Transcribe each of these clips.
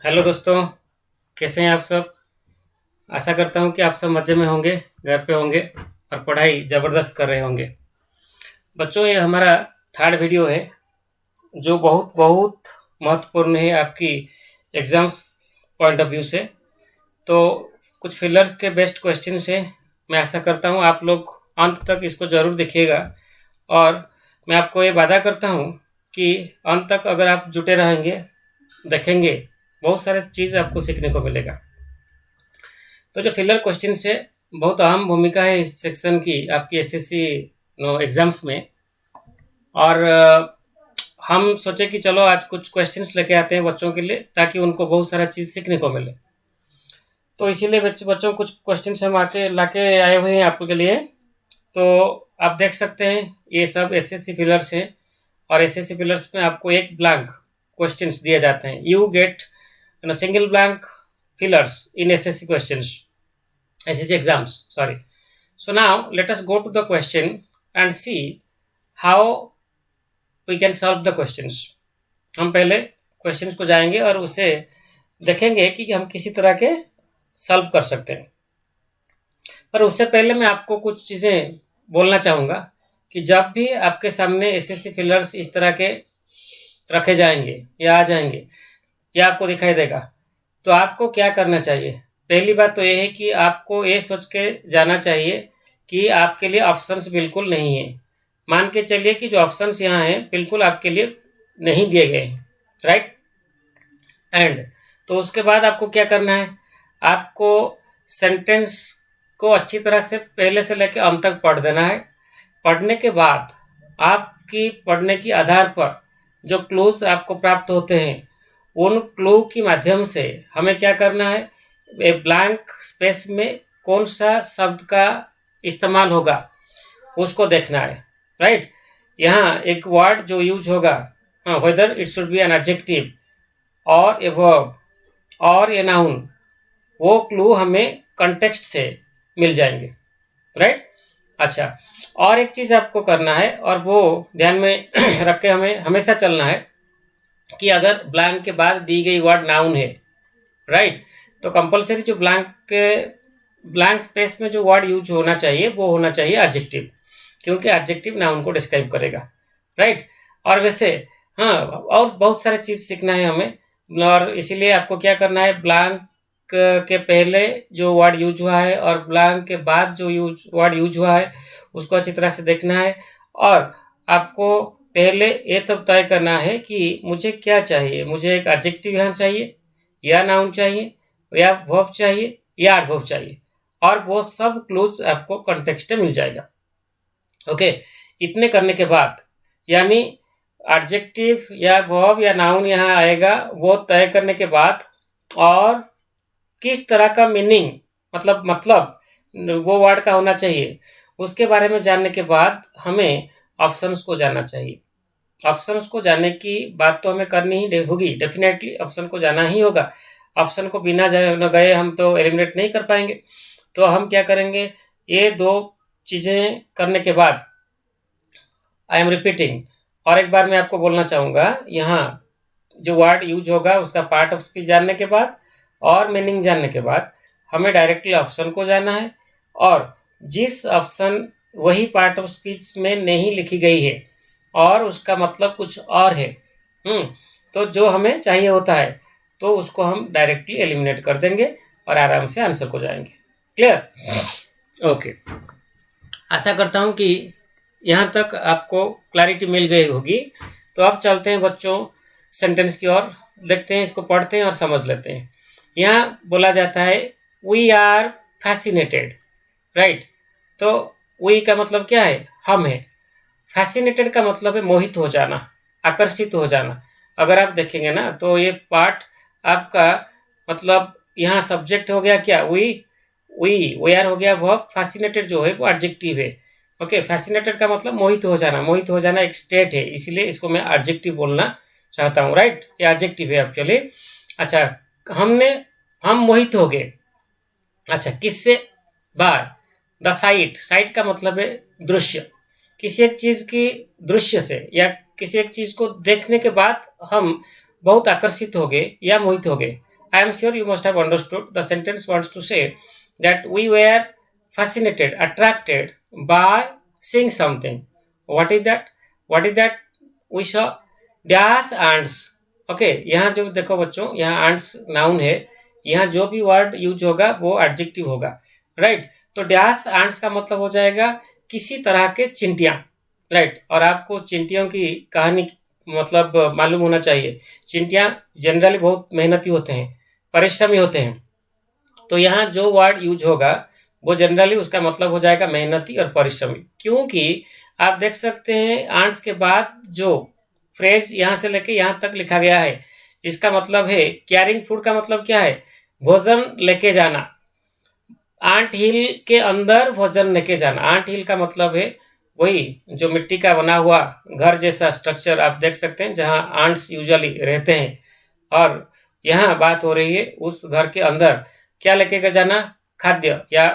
Hello दोस्तों। कैसे हैं आप सब? आशा करता हूं कि आप सब मज़े में होंगे, घर पे होंगे और पढ़ाई ज़बरदस्त कर रहे होंगे। बच्चों, ये हमारा थर्ड वीडियो है जो बहुत बहुत महत्वपूर्ण है आपकी एग्ज़ाम्स पॉइंट ऑफ व्यू से। तो कुछ फिलर के बेस्ट क्वेश्चन हैं। मैं आशा करता हूं आप लोग अंत तक इसको ज़रूर देखिएगा। और मैं आपको ये वादा करता हूं कि अंत तक अगर आप जुटे रहेंगे, देखेंगे, बहुत सारे चीज़ आपको सीखने को मिलेगा। तो जो फिलर क्वेश्चन से बहुत अहम भूमिका है इस सेक्शन की आपकी एसएससी एग्जाम्स में। और हम सोचे कि चलो आज कुछ क्वेश्चंस लेके आते हैं बच्चों के लिए, ताकि उनको बहुत सारा चीज़ सीखने को मिले। तो इसीलिए बच्चों कुछ क्वेश्चंस हम आके लाके आए हुए हैं आपके लिए। तो आप देख सकते हैं ये सब एसएससी फिलर्स हैं। और एसएससी फिलर्स में आपको एक ब्लैंक क्वेश्चंस दिए जाते हैं। You get single blank fillers in SSC questions, SSC exams, sorry. So now let us go to the question and see how we can solve the questions. हम पहले questions को जाएंगे और उसे देखेंगे कि हम किसी तरह के सॉल्व कर सकते हैं। पर उससे पहले मैं आपको कुछ चीज़ें बोलना चाहूँगा कि जब भी आपके सामने एसएससी फिलर्स इस तरह के रखे जाएंगे या आ जाएंगे या आपको दिखाई देगा, तो आपको क्या करना चाहिए? पहली बात तो ये है कि आपको ये सोच के जाना चाहिए कि आपके लिए ऑप्शंस बिल्कुल नहीं है। मान के चलिए कि जो ऑप्शंस यहाँ हैं बिल्कुल आपके लिए नहीं दिए गए हैं, राइट? एंड तो उसके बाद आपको क्या करना है? आपको सेंटेंस को अच्छी तरह से पहले से लेकर अंत तक पढ़ देना है। पढ़ने के बाद आपकी पढ़ने के आधार पर जो क्लूज आपको प्राप्त होते हैं, उन क्लू के माध्यम से हमें क्या करना है? एक ब्लैंक स्पेस में कौन सा शब्द का इस्तेमाल होगा उसको देखना है, राइट? यहाँ एक वर्ड जो यूज होगा, हाँ, whether it should be an adjective और ए वर्ब और ए नाउन, वो क्लू हमें कंटेक्स्ट से मिल जाएंगे, राइट? अच्छा, और एक चीज़ आपको करना है और वो ध्यान में रख के हमें हमेशा चलना है कि अगर ब्लैंक के बाद दी गई वर्ड नाउन है, राइट, तो कंपलसरी जो ब्लैंक स्पेस में जो वर्ड यूज होना चाहिए वो होना चाहिए एडजेक्टिव, क्योंकि एडजेक्टिव नाउन को डिस्क्राइब करेगा, राइट? और वैसे हाँ, और बहुत सारे चीज़ सीखना है हमें। और इसीलिए आपको क्या करना है? ब्लैंक के पहले जो वर्ड यूज हुआ है और ब्लैंक के बाद जो वर्ड यूज हुआ है उसको अच्छी तरह से देखना है। और आपको पहले ये तब तय करना है कि मुझे क्या चाहिए। मुझे एक एडजेक्टिव यहाँ चाहिए या नाउन चाहिए या वर्ब चाहिए या एडवर्ब चाहिए, और वो सब क्लूज आपको कॉन्टेक्स्ट में मिल जाएगा। ओके, इतने करने के बाद यानी एडजेक्टिव या वर्ब या नाउन यहाँ आएगा, वो तय करने के बाद और किस तरह का मीनिंग, मतलब वो वर्ड का होना चाहिए, उसके बारे में जानने के बाद हमें ऑप्शंस को जानना चाहिए। ऑप्शंस को जानने की बात तो हमें करनी ही होगी, डेफिनेटली ऑप्शन को जाना ही होगा। ऑप्शन को बिना न गए हम तो एलिमिनेट नहीं कर पाएंगे। तो हम क्या करेंगे? ये दो चीज़ें करने के बाद आई एम रिपीटिंग, और एक बार मैं आपको बोलना चाहूँगा, यहाँ जो वर्ड यूज होगा उसका पार्ट ऑफ स्पीच जानने के बाद और मीनिंग जानने के बाद हमें डायरेक्टली ऑप्शन को जाना है। और जिस ऑप्शन वही पार्ट ऑफ स्पीच में नहीं लिखी गई है और उसका मतलब कुछ और है, तो जो हमें चाहिए होता है, तो उसको हम डायरेक्टली एलिमिनेट कर देंगे और आराम से आंसर को जाएंगे। क्लियर? ओके, आशा करता हूँ कि यहाँ तक आपको क्लैरिटी मिल गई होगी। तो अब चलते हैं बच्चों सेंटेंस की ओर, देखते हैं, इसको पढ़ते हैं और समझ लेते हैं। यहाँ बोला जाता है वी आर फैसिनेटेड, राइट? तो वी का मतलब क्या है? हम है। फैसिनेटेड का मतलब है मोहित हो जाना, आकर्षित हो जाना। अगर आप देखेंगे ना तो ये पार्ट आपका मतलब यहाँ सब्जेक्ट हो गया क्या? वी आर हो गया वर्ब, फैसिनेटेड जो है वो एडजेक्टिव है। ओके, फैसिनेटेड का मतलब मोहित हो जाना। मोहित हो जाना एक स्टेट है, इसीलिए इसको मैं एडजेक्टिव बोलना चाहता हूँ, राइट? ये एडजेक्टिव है एक्चुअली। अच्छा, हम मोहित हो गए। अच्छा, किससे? By the site. साइट का मतलब है दृश्य। किसी एक चीज की दृश्य से या किसी एक चीज को देखने के बाद हम बहुत आकर्षित हो गए या मोहित हो गए। I am sure you must have understood. The sentence wants to say that we were fascinated, attracted by seeing something. What is that? What is that we saw? Dash ants. Okay, यहाँ जो देखो बच्चों, यहाँ ants noun है, यहाँ जो भी word use होगा वो एडजेक्टिव होगा, राइट। तो डैश ants का मतलब हो जाएगा किसी तरह के चिंटियां, राइट। और आपको चिंटियों की कहानी मतलब मालूम होना चाहिए। चिंटियां जनरली बहुत मेहनती होते हैं, परिश्रमी होते हैं। तो यहाँ जो वर्ड यूज होगा वो जनरली उसका मतलब हो जाएगा मेहनती और परिश्रमी, क्योंकि आप देख सकते हैं आंट्स के बाद जो फ्रेज यहाँ से लेके यहाँ तक लिखा गया है, इसका मतलब है कैरिंग फूड का मतलब क्या है? भोजन लेके जाना। आंट हिल के अंदर भोजन लेके जाना। आंट हिल का मतलब है वही जो मिट्टी का बना हुआ घर जैसा स्ट्रक्चर आप देख सकते हैं जहां आंट्स यूजुअली रहते हैं। और यहाँ बात हो रही है उस घर के अंदर क्या लेके जाना? खाद्य या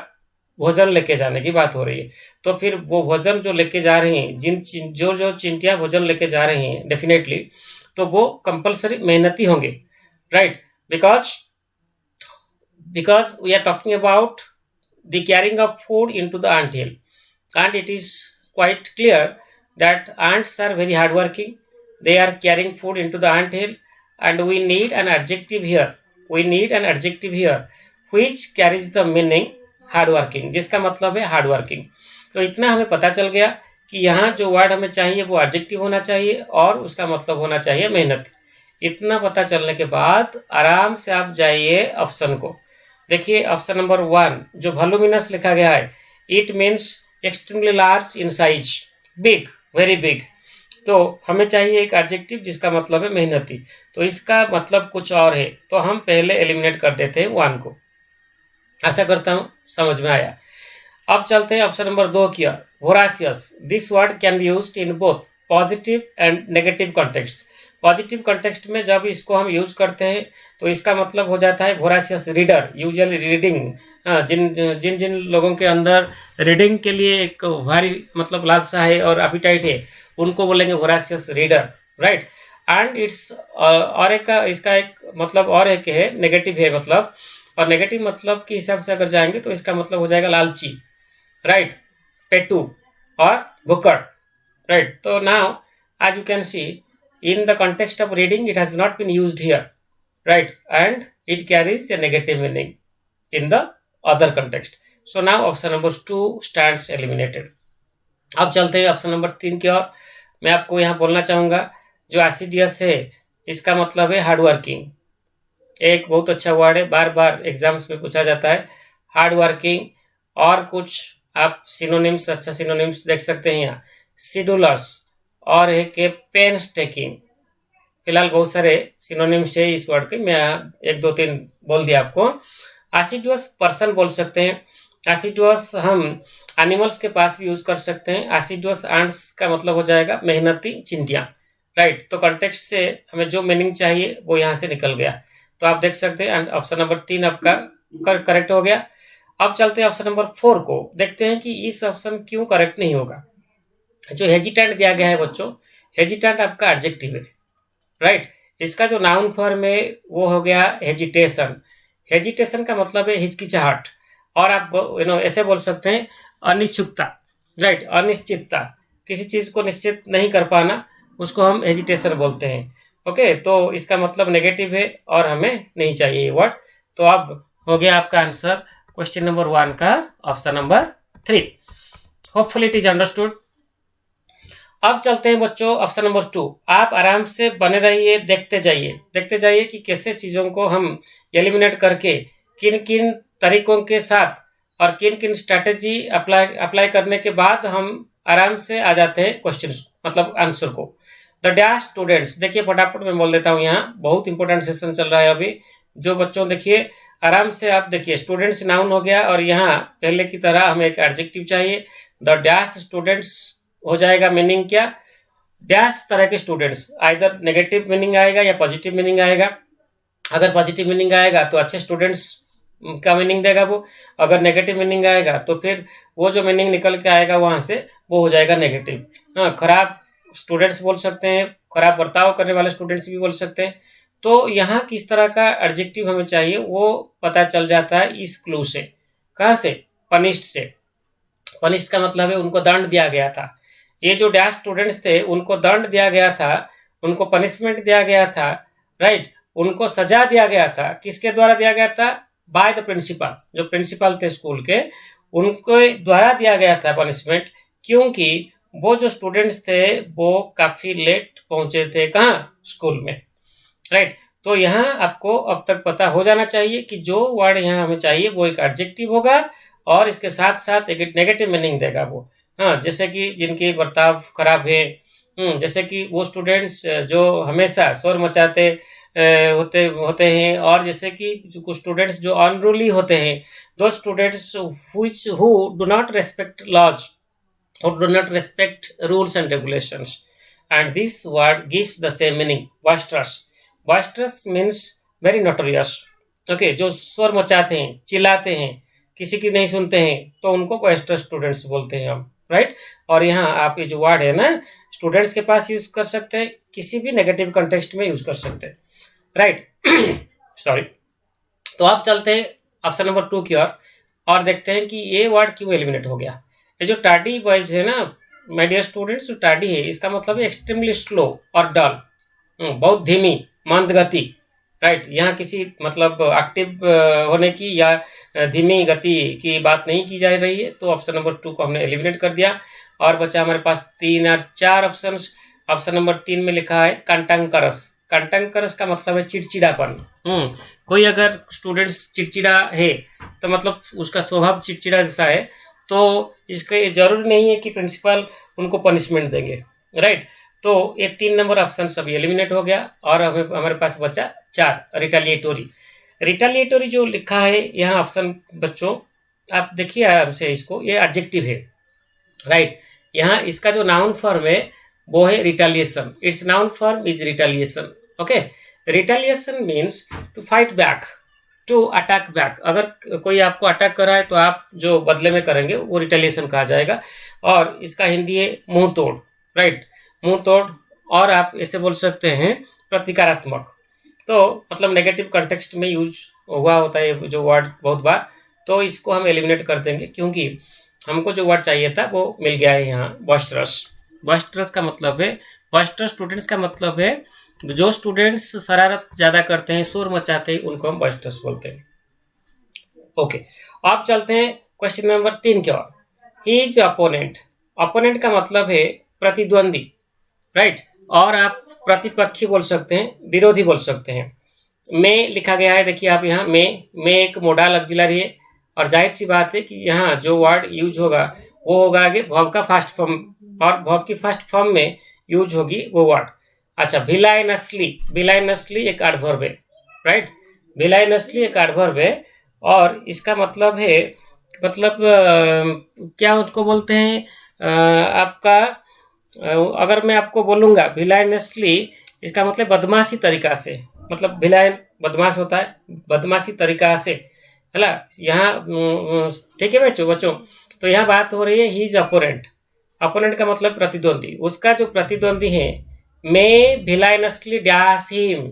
भोजन लेके जाने की बात हो रही है। तो फिर वो भोजन जो लेके जा रहे हैं, जो जो चिंटियां भोजन लेके जा रही हैं डेफिनेटली, तो वो कंपल्सरी मेहनती होंगे, right. Because we are talking about the carrying of food into the ant hill, and it is quite clear that ants are very hardworking. They are carrying food into the ant hill, and we need an adjective here. We need an adjective here which carries the meaning hardworking, जिसका मतलब है hardworking. तो इतना हमें पता चल गया कि यहाँ जो वर्ड हमें चाहिए वो एडजेक्टिव होना चाहिए और उसका मतलब होना चाहिए मेहनत। इतना पता चलने के बाद आराम से आप जाइए ऑप्शन को देखिए। ऑप्शन नंबर 1 जो वॉल्यूमिनस लिखा गया है, it means extremely large in size, big, very big. तो हमें चाहिए एक एडजेक्टिव जिसका मतलब है मेहनती, तो इसका मतलब कुछ और है, तो हम पहले एलिमिनेट कर देते हैं 1 को। आशा करता हूं समझ में आया। अब चलते हैं ऑप्शन नंबर 2 की ओर। Voracious, this word can be used in both positive and negative context. Positive context में जब इसको हम यूज करते हैं तो इसका मतलब हो जाता है वोरासियस रीडर, यूजुअली रीडिंग। जिन जिन जिन लोगों के अंदर रीडिंग के लिए एक भारी मतलब लालसा है और एपिटाइट है, उनको बोलेंगे वोरासियस रीडर, राइट। एंड इट्स और एक इसका एक मतलब और एक है नेगेटिव है मतलब, और नेगेटिव मतलब के हिसाब से अगर जाएंगे तो इसका मतलब हो जाएगा लालची, राइट, पेटू और भुक्कड़, राइट। तो now as you can see in the context of reading it has not been used here, right, and it carries a negative meaning in the other context. So now option number 2 stands eliminated. अब चलते हैं option number 3 की ओर। मैं आपको यहाँ बोलना चाहूंगा जो एसिडियस है इसका मतलब है हार्ड वर्किंग। एक बहुत अच्छा वर्ड है, बार बार एग्जाम्स में पूछा जाता है, हार्ड वर्किंग। और कुछ आप सिनोनिम्स, अच्छा सिनोनिम्स देख सकते हैं यहाँ, शेड्यूलर्स और एक पेन्स टेकिंग। फिलहाल बहुत सारे सिनोनिम्स है इस वर्ड के, मैं 1 2 3 बोल दिया आपको। एसिडुअस पर्सन बोल सकते हैं। एसिडुअस हम एनिमल्स के पास भी यूज कर सकते हैं। एसिडुअस एंट्स का मतलब हो जाएगा मेहनती चिंटियां, राइट। तो कॉन्टेक्स्ट से हमें जो मीनिंग चाहिए वो यहाँ से निकल गया। तो आप देख सकते हैं ऑप्शन नंबर 3 आपका करेक्ट हो गया। अब चलते हैं ऑप्शन नंबर 4 को, देखते हैं कि इस ऑप्शन क्यों करेक्ट नहीं होगा। जो हेजिटेंट दिया गया है बच्चों, हेजिटेंट आपका एडजेक्टिव है, राइट। इसका जो नाउन फॉर्म है वो हो गया हेजिटेशन। हेजिटेशन का मतलब है हिचकिचाहट, और आप ऐसे बोल सकते हैं अनिश्चितता, राइट, अनिश्चितता, किसी चीज को निश्चित नहीं कर पाना, उसको हम हेजिटेशन बोलते हैं। ओके, तो इसका मतलब नेगेटिव है और हमें नहीं चाहिए ये वर्ड। तो अब हो गया आपका आंसर क्वेश्चन नंबर 1 का option number 3। Hopefully it is understood. अब चलते हैं बच्चों ऑप्शन नंबर 2। आप आराम से बने रहिए, देखते जाइए कि कैसे चीजों को हम एलिमिनेट करके किन किन तरीकों के साथ और किन किन स्ट्रैटेजी अप्लाई करने के बाद हम आराम से आ जाते हैं क्वेश्चन मतलब आंसर को। द डैश स्टूडेंट्स, देखिए फटाफट मैं बोल देता हूँ, यहाँ बहुत इंपॉर्टेंट सेशन चल रहा है अभी। जो बच्चों देखिए आराम से आप देखिए, स्टूडेंट्स नाउन हो गया और यहाँ पहले की तरह हमें एक एडजेक्टिव चाहिए। द डैश स्टूडेंट्स हो जाएगा मीनिंग क्या? डैश तरह के स्टूडेंट्स, आइदर नेगेटिव मीनिंग आएगा या पॉजिटिव मीनिंग आएगा। अगर पॉजिटिव मीनिंग आएगा तो अच्छे स्टूडेंट्स का मीनिंग देगा वो, अगर नेगेटिव मीनिंग आएगा तो फिर वो जो मीनिंग निकल के आएगा वहां से वो हो जाएगा नेगेटिव। हाँ, खराब स्टूडेंट्स बोल सकते हैं, खराब बर्ताव करने वाले स्टूडेंट्स भी बोल सकते हैं। तो यहाँ किस तरह का एडजेक्टिव हमें चाहिए वो पता चल जाता है इस क्लू से। कहाँ से? पनिश्ड से। पनिश्ड का मतलब है उनको दंड दिया गया था। ये जो डैश स्टूडेंट्स थे उनको दंड दिया गया था, उनको पनिशमेंट दिया गया था, राइट। उनको सजा दिया गया था। किसके द्वारा दिया गया था? By the principal. जो प्रिंसिपल थे स्कूल के, उनके द्वारा दिया गया था पनिशमेंट, क्योंकि वो जो स्टूडेंट्स थे वो काफी लेट पहुंचे थे कहाँ? स्कूल में, राइट। तो यहाँ आपको अब तक पता हो जाना चाहिए कि जो वर्ड यहाँ हमें चाहिए वो एक एडजेक्टिव होगा और इसके साथ साथ एक नेगेटिव मीनिंग देगा वो। हाँ, जैसे कि जिनके बर्ताव खराब है, जैसे कि वो स्टूडेंट्स जो हमेशा शोर मचाते होते होते हैं, और जैसे कि कुछ स्टूडेंट्स जो अनरूली होते हैं, दो students which who do not respect laws or do not respect rules and regulations. And this word gives the same meaning, boisterous. Boisterous means very notorious. Okay, जो शोर मचाते हैं, चिल्लाते हैं, किसी की नहीं सुनते हैं, तो उनको boisterous students बोलते हैं हम, राइट। और यहाँ आप ये जो वर्ड है ना, स्टूडेंट्स के पास यूज कर सकते हैं, किसी भी नेगेटिव कंटेक्स्ट में यूज कर सकते हैं, राइट। सॉरी। तो आप चलते हैं ऑप्शन नंबर 2 की ओर और देखते हैं कि ये वर्ड क्यों एलिमिनेट हो गया। ये जो टार्डी वॉइस है ना माय डियर स्टूडेंट्स, जो टार्डी है इसका मतलब है एक्सट्रीमली स्लो और डल, बहुत धीमी, मंद गति, राइट। यहाँ किसी मतलब एक्टिव होने की या धीमी गति की बात नहीं की जा रही है। तो ऑप्शन नंबर 2 को हमने एलिमिनेट कर दिया और बचा हमारे पास 3 और 4 ऑप्शन। ऑप्शन नंबर 3 में लिखा है कंटंकरस। कंटंकरस का मतलब है चिड़चिड़ापन। कोई अगर स्टूडेंट्स चिड़चिड़ा है तो मतलब उसका स्वभाव चिड़चिड़ा जैसा है, तो इसका ये जरूरी नहीं है कि प्रिंसिपल उनको पनिशमेंट देंगे, राइट। तो ये 3 नंबर ऑप्शन सभी एलिमिनेट हो गया और हमारे पास बचा 4 रिटेलिएटोरी। रिटेलिएटोरी जो लिखा है यहाँ ऑप्शन, बच्चों आप देखिए आराम से इसको, ये एडजेक्टिव है, राइट। यहाँ इसका जो नाउन फॉर्म है वो है retaliation. Its noun form is retaliation. Okay, retaliation means to fight back, to attack back. अगर कोई आपको अटैक करा है तो आप जो बदले में करेंगे वो रिटेलिएशन कहा जाएगा। और इसका हिंदी है मुंह तोड़, राइट, मुंह तोड़। और आप ऐसे बोल सकते हैं प्रतिकारात्मक। तो मतलब नेगेटिव कंटेक्स्ट में यूज हुआ होता है जो वर्ड बहुत बार, तो इसको हम एलिमिनेट कर देंगे क्योंकि हमको जो वर्ड चाहिए था वो मिल गया है यहाँ, बॉइस्टरस। बॉइस्टरस का मतलब है, बॉइस्टरस स्टूडेंट्स का मतलब है जो स्टूडेंट्स शरारत ज्यादा करते हैं, शोर मचाते हैं, उनको हम बॉइस्टरस बोलते हैं। ओके, अब चलते हैं क्वेश्चन नंबर 3 की ओर। He is opponent. अपोनेंट का मतलब है प्रतिद्वंदी, राइट। और आप प्रतिपक्षी बोल सकते हैं, विरोधी बोल सकते हैं। में लिखा गया है, देखिए आप यहाँ में एक मोडाल ऑक्सिलरी है और जाहिर सी बात है कि यहाँ जो वर्ड यूज होगा वो होगा आगे वर्ब का फर्स्ट फॉर्म, और वर्ब की फर्स्ट फॉर्म में यूज होगी वो वर्ड। अच्छा, भिलाइनसली, भिलाइनसली एक एडवर्ब है, राइट। भिलाइनसली एक एडवर्ब है और इसका मतलब है, मतलब क्या उसको बोलते हैं आपका, अगर मैं आपको बोलूँगा भिलाइनसली, इसका मतलब बदमाशी तरीका से, मतलब भिलाइन बदमाश होता है, बदमाशी तरीका से, है ना। यहाँ ठीक है बच्चों। तो यहाँ बात हो रही है ही इज अपोनेंट। अपोनेंट का मतलब प्रतिद्वंदी। उसका जो प्रतिद्वंदी है, मैं भिलाइनसली डैश हिम,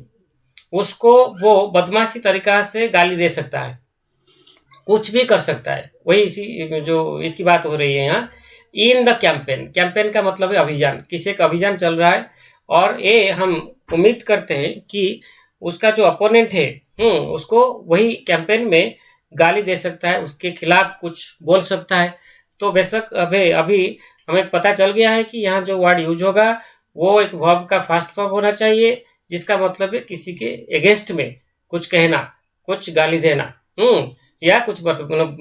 उसको वो बदमाशी तरीका से गाली दे सकता है, कुछ भी कर सकता है। वही इसी जो इसकी बात हो रही है यहाँ। इन द कैंपेन, कैंपेन का मतलब है अभियान, किसी एक अभियान चल रहा है और ये हम उम्मीद करते हैं कि उसका जो अपोनेंट है उसको वही कैंपेन में गाली दे सकता है, उसके खिलाफ कुछ बोल सकता है। तो बेशक अभी हमें पता चल गया है कि यहाँ जो वर्ड यूज होगा वो एक वर्ब का फर्स्ट फॉर्म होना चाहिए, जिसका मतलब है किसी के अगेंस्ट में कुछ कहना, कुछ गाली देना, या कुछ मतलब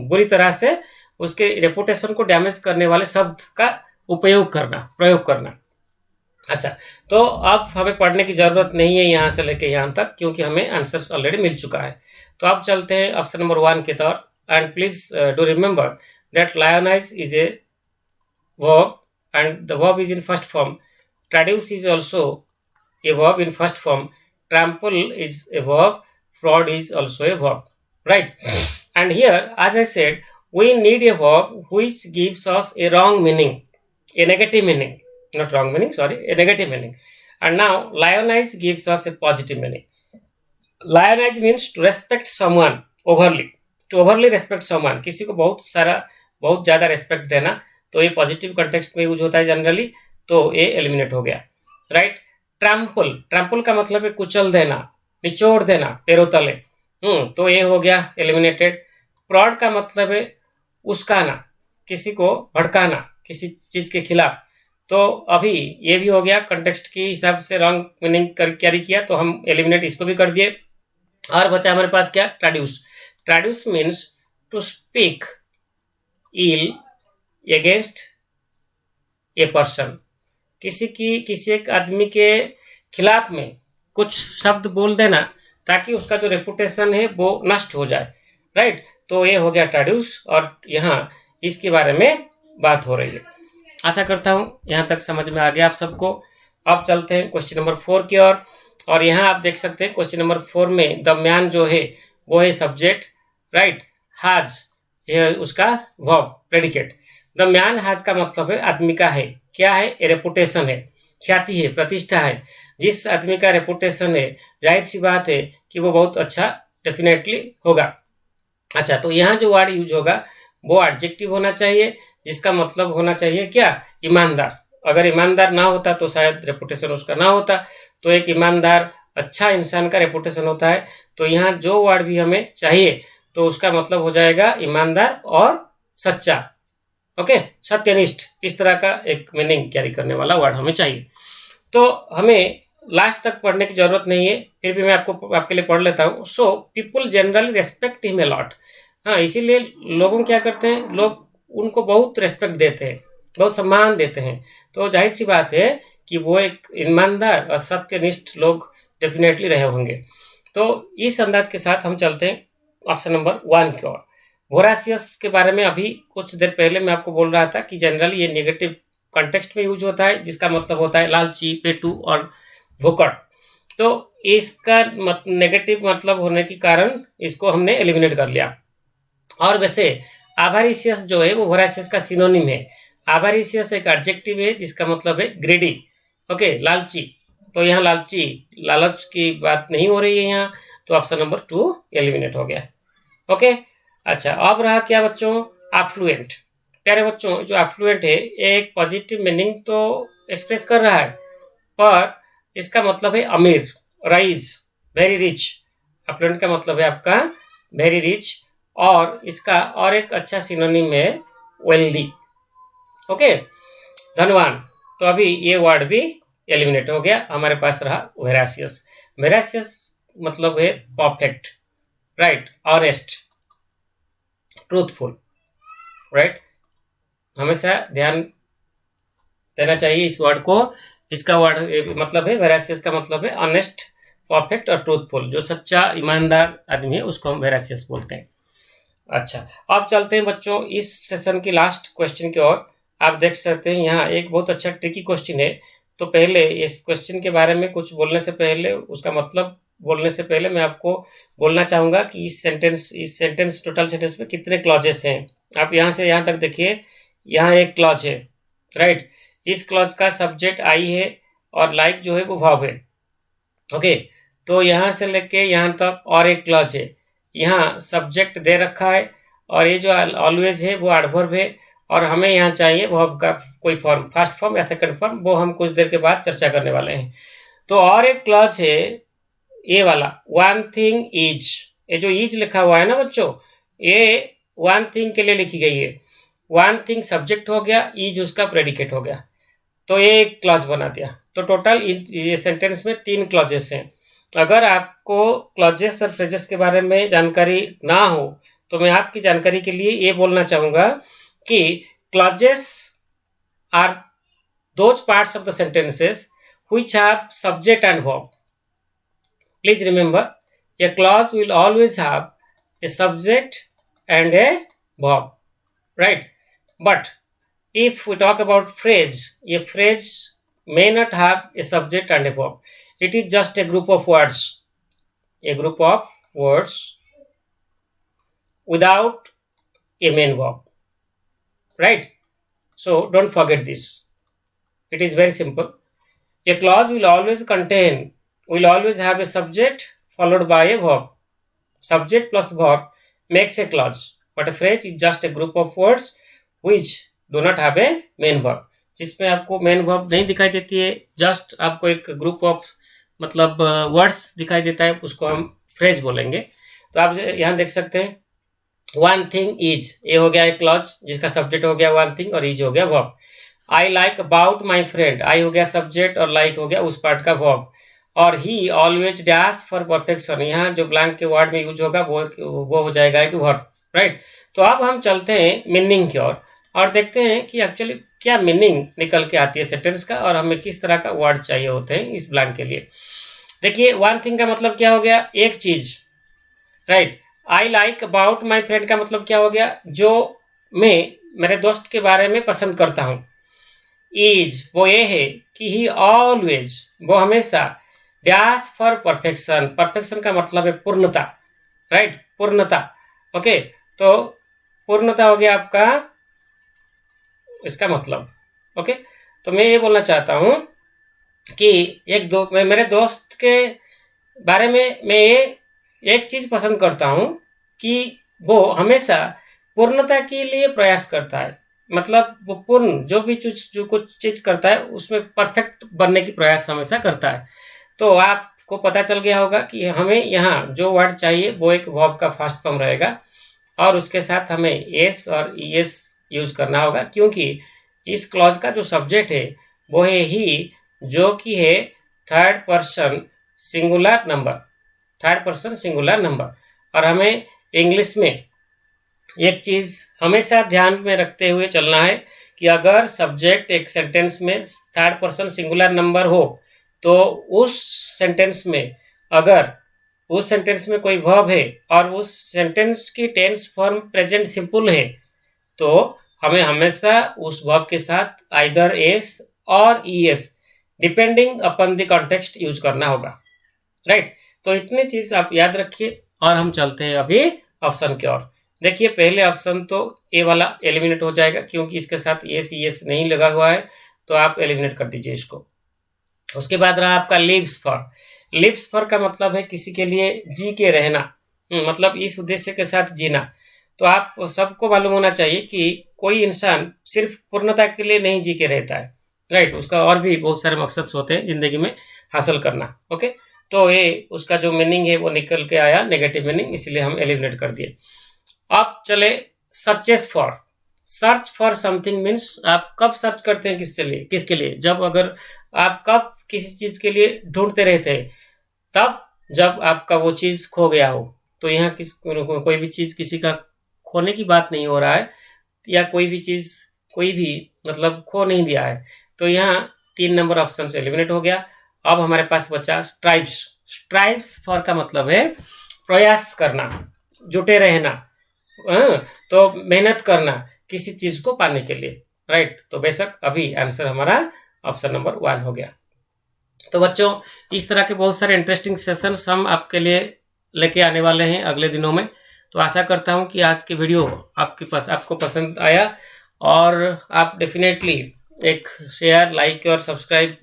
बुरी तरह से उसके रेपुटेशन को डैमेज करने वाले शब्द का उपयोग करना, प्रयोग करना। अच्छा, तो अब हमें पढ़ने की जरूरत नहीं है यहाँ से लेके यहाँ तक, क्योंकि हमें आंसर्स ऑलरेडी मिल चुका है। तो अब चलते हैं ऑप्शन नंबर 1 के तौर। And please do remember that lionise is a verb and the verb is in first form. Traduce is also a verb in first form. Trample is a verb. Fraud is also a verb. Right? And here, as I said, we need a verb which gives us a wrong meaning, a negative meaning. Not wrong meaning, sorry, a negative meaning. And now lionize gives us a positive meaning. Lionize means to respect someone overly. To overly respect someone, किसी को बहुत ज्यादा respect देना, तो ये positive context में use होता है जनरली, तो ये एलिमिनेट हो गया, राइट। ट्रैम्पल, ट्रैम्पल का मतलब है कुचल देना, निचोड़ देना पैरों तले, तो ये हो गया एलिमिनेटेड। प्रॉड का मतलब है उस्काना, किसी को भड़काना किसी चीज के खिलाफ, तो अभी ये भी हो गया कंटेक्स्ट के हिसाब से रॉन्ग मीनिंग कैरी किया, तो हम एलिमिनेट इसको भी कर दिए। और बचा हमारे पास क्या, traduce. Traduce means to speak ill against a person, किसी एक आदमी के खिलाफ में कुछ शब्द बोल देना ताकि उसका जो रेपुटेशन है वो नष्ट हो जाए, राइट। तो ये हो गया ट्रेड्यूस, और यहाँ इसके बारे में बात हो रही है। आशा करता हूँ यहाँ तक समझ में आ गया आप सबको। अब चलते हैं क्वेश्चन नंबर 4 की ओर, और यहाँ आप देख सकते हैं क्वेश्चन नंबर 4 में द मैन जो है वो है सब्जेक्ट, राइट। हाज ये उसका वर्ब प्रेडिकेट। द मैन हाज का मतलब है आदमी का है, क्या है, रेपुटेशन है, ख्याति है, प्रतिष्ठा है। जिस आदमी का रेपुटेशन है, जाहिर सी बात है कि वो बहुत अच्छा डेफिनेटली होगा। अच्छा, तो यहाँ जो वर्ड यूज होगा वो एडजेक्टिव होना चाहिए, जिसका मतलब होना चाहिए क्या, ईमानदार। अगर ईमानदार ना होता तो शायद रेपुटेशन उसका ना होता, तो एक ईमानदार अच्छा इंसान का रेपुटेशन होता है। तो यहाँ जो वर्ड भी हमें चाहिए तो उसका मतलब हो जाएगा ईमानदार और सच्चा, ओके, सत्यनिष्ठ, इस तरह का एक मीनिंग कैरी करने वाला वर्ड हमें चाहिए। तो हमें लास्ट तक पढ़ने की जरूरत नहीं है, फिर भी मैं आपके लिए पढ़ लेता हूँ। So people generally respect him a lot. हाँ, इसीलिए लोगों क्या करते हैं, लोग उनको बहुत रेस्पेक्ट देते हैं, बहुत सम्मान देते हैं। तो जाहिर सी बात है कि वो एक ईमानदार और सत्यनिष्ठ लोग डेफिनेटली रहे होंगे। तो इस अंदाज के साथ हम चलते हैं ऑप्शन नंबर 1 की ओर। वोरासियस के बारे में अभी कुछ देर पहले मैं आपको बोल रहा था कि जनरली ये नेगेटिव कॉन्टेक्स्ट में यूज होता है, जिसका मतलब होता है लालची, पेटू और भुक्कड़। तो इसका नेगेटिव मतलब होने के कारण इसको हमने एलिमिनेट कर लिया। और वैसे आवारिशियस जो है वो वोरासियस का सिनोनिम है। आवारिशियस एक एडजेक्टिव है जिसका मतलब है ग्रेडी, ओके, लालची। तो यहाँ लालची, लालच की बात नहीं हो रही है यहाँ, तो ऑप्शन नंबर 2 एलिमिनेट हो गया, ओके। अच्छा, अब रहा क्या बच्चों, एफ्लुएंट। प्यारे बच्चों, जो एफ्लुएंट है एक पॉजिटिव मीनिंग तो एक्सप्रेस कर रहा है, पर इसका मतलब है अमीर, रईस, वेरी रिच। एफ्लुएंट का मतलब है आपका वेरी रिच, और इसका और एक अच्छा सिनोनिम है वेल्दी, ओके, धनवान। तो अभी ये वर्ड भी एलिमिनेट हो गया, हमारे पास रहा वेरासियस। वेरासियस मतलब है perfect, right, honest, truthful, right. हमेशा ध्यान देना चाहिए इस वर्ड को। इसका वर्ड मतलब है वेरासियस का मतलब है ऑनेस्ट, परफेक्ट और ट्रूथफुल। जो सच्चा ईमानदार आदमी है उसको हम वेरासियस बोलते हैं। अच्छा, अब चलते हैं बच्चों इस सेशन की लास्ट क्वेश्चन की ओर। आप देख सकते हैं यहाँ एक बहुत अच्छा ट्रिकी क्वेश्चन है। तो पहले इस क्वेश्चन के बारे में कुछ बोलने से पहले, उसका मतलब बोलने से पहले मैं आपको बोलना चाहूंगा कि इस सेंटेंस टोटल सेंटेंस में कितने क्लॉजेस हैं। आप यहाँ से यहाँ तक देखिए, यहाँ एक क्लॉज है, राइट। इस क्लॉज का सब्जेक्ट आई है और लाइक जो है वो वर्ब है, ओके। तो यहाँ से लेके यहाँ तक और एक क्लॉज है, यहाँ सब्जेक्ट दे रखा है, और ये जो ऑलवेज है वो एडवर्ब है, और हमें यहाँ चाहिए वर्ब का कोई फॉर्म, फर्स्ट फॉर्म या सेकंड फॉर्म, वो हम कुछ देर के बाद चर्चा करने वाले हैं। तो और एक क्लॉज है ये वाला, वन थिंग इज। ये जो इज लिखा हुआ है ना बच्चों, ये वन थिंग के लिए लिखी गई है। वन थिंग सब्जेक्ट हो गया, इज उसका प्रेडिकेट हो गया, तो ये एक क्लॉज बना दिया। तो टोटल ये सेंटेंस में 3 क्लॉजेस हैं। अगर आपको क्लॉजेस और फ्रेजेस के बारे में जानकारी ना हो तो मैं आपकी जानकारी के लिए ये बोलना चाहूंगा कि clauses are those parts of the sentences which have subject and verb. Please remember, a clause will always have a subject and a verb, right? But if we talk about phrase, a phrase may not have a subject and a verb. It is just a group of words, without a main verb, right? So don't forget this. It is very simple. A clause will always have a subject followed by a verb. Subject plus verb makes a clause, but a phrase is just a group of words which do not have a main verb. जिसमें आपको main verb नहीं दिखाई देती है, just आपको एक group of मतलब words दिखाई देता है, उसको हम फ्रेज बोलेंगे। तो आप यहाँ देख सकते हैं वन थिंग इज, ये हो गया एक क्लॉज जिसका सब्जेक्ट हो गया वन थिंग और इज हो गया verb. I like about my friend, I हो गया सब्जेक्ट और लाइक हो गया उस पार्ट का वर्ब। और ही ऑलवेज डैश फॉर परफेक्शन, यहाँ जो ब्लैंक के वर्ड में यूज होगा वो हो जाएगा एक वर्ब, राइट। तो अब हम चलते हैं मीनिंग की ओर और देखते हैं कि एक्चुअली क्या मीनिंग निकल के आती है सेंटेंस का और हमें किस तरह का वर्ड चाहिए होते हैं इस ब्लैंक के लिए। देखिए वन थिंग का मतलब क्या हो गया, एक चीज, right. I like about my friend का मतलब क्या हो गया, जो मैं मेरे दोस्त के बारे में पसंद करता हूँ। इज वो ये है कि ही ऑलवेज, वो हमेशा, डैश फॉर परफेक्शन, परफेक्शन का मतलब है पूर्णता, राइट, पूर्णता। ओके, तो पूर्णता हो गया आपका इसका मतलब। ओके, तो मैं ये बोलना चाहता हूं कि मैं मेरे दोस्त के बारे में मैं ये एक चीज पसंद करता हूं कि वो हमेशा पूर्णता के लिए प्रयास करता है, मतलब वो पूर्ण जो कुछ चीज करता है उसमें परफेक्ट बनने की प्रयास हमेशा करता है। तो आपको पता चल गया होगा कि हमें यहाँ जो वर्ड चाहिए वो एक वर्ब का फर्स्ट फॉर्म रहेगा और उसके साथ हमें एस और ईएस यूज करना होगा, क्योंकि इस क्लॉज का जो सब्जेक्ट है वो है ही, जो कि है थर्ड पर्सन सिंगुलर नंबर। और हमें इंग्लिश में एक चीज हमेशा ध्यान में रखते हुए चलना है कि अगर सब्जेक्ट एक सेंटेंस में थर्ड पर्सन सिंगुलर नंबर हो तो उस सेंटेंस में कोई वर्ब है और उस सेंटेंस की टेंस फॉर्म प्रेजेंट सिंपल है तो हमें हमेशा उस वर्ब के साथ आइदर एस और ES depending upon the context use करना होगा, राइट। तो इतनी चीज आप याद रखिए और हम चलते हैं अभी ऑप्शन की ओर। देखिए पहले ऑप्शन तो ए वाला एलिमिनेट हो जाएगा क्योंकि इसके साथ एस ईएस नहीं लगा हुआ है, तो आप एलिमिनेट कर दीजिए इसको। उसके बाद रहा आपका लिव्स फॉर का मतलब है किसी के लिए जी के रहना, मतलब इस उद्देश्य के साथ जीना। तो आप सबको मालूम होना चाहिए कि कोई इंसान सिर्फ पूर्णता के लिए नहीं जी के रहता है, राइट, उसका और भी बहुत सारे मकसद होते हैं जिंदगी में हासिल करना। ओके, तो ये उसका जो मीनिंग है वो निकल के आया नेगेटिव मीनिंग, इसलिए हम एलिमिनेट कर दिए। अब चले सर्च फॉर समथिंग मीन्स आप कब सर्च करते हैं किसके लिए, जब अगर आप कब किसी चीज के लिए ढूंढते रहते हैं, तब जब आपका वो चीज खो गया हो। तो यहाँ कोई भी चीज किसी का खोने की बात नहीं हो रहा है या कोई भी मतलब खो नहीं दिया है, तो यहाँ 3 नंबर ऑप्शन से एलिमिनेट हो गया। अब हमारे पास बचा स्ट्राइव्स फॉर का मतलब है प्रयास करना, जुटे रहना, तो मेहनत करना किसी चीज को पाने के लिए, राइट। तो बेशक अभी आंसर हमारा ऑप्शन नंबर 1 हो गया। तो बच्चों इस तरह के बहुत सारे इंटरेस्टिंग सेशंस हम आपके लिए लेके आने वाले हैं अगले दिनों में। तो आशा करता हूं कि आज की वीडियो आपको पसंद आया और आप डेफिनेटली एक शेयर, लाइक और सब्सक्राइब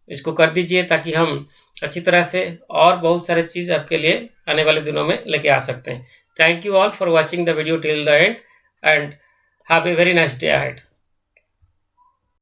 इसको कर दीजिए ताकि हम अच्छी तरह से और बहुत सारे चीज़ आपके लिए आने वाले दिनों में लेके आ सकते हैं। Thank you all for watching the video till the end and have a very nice day ahead.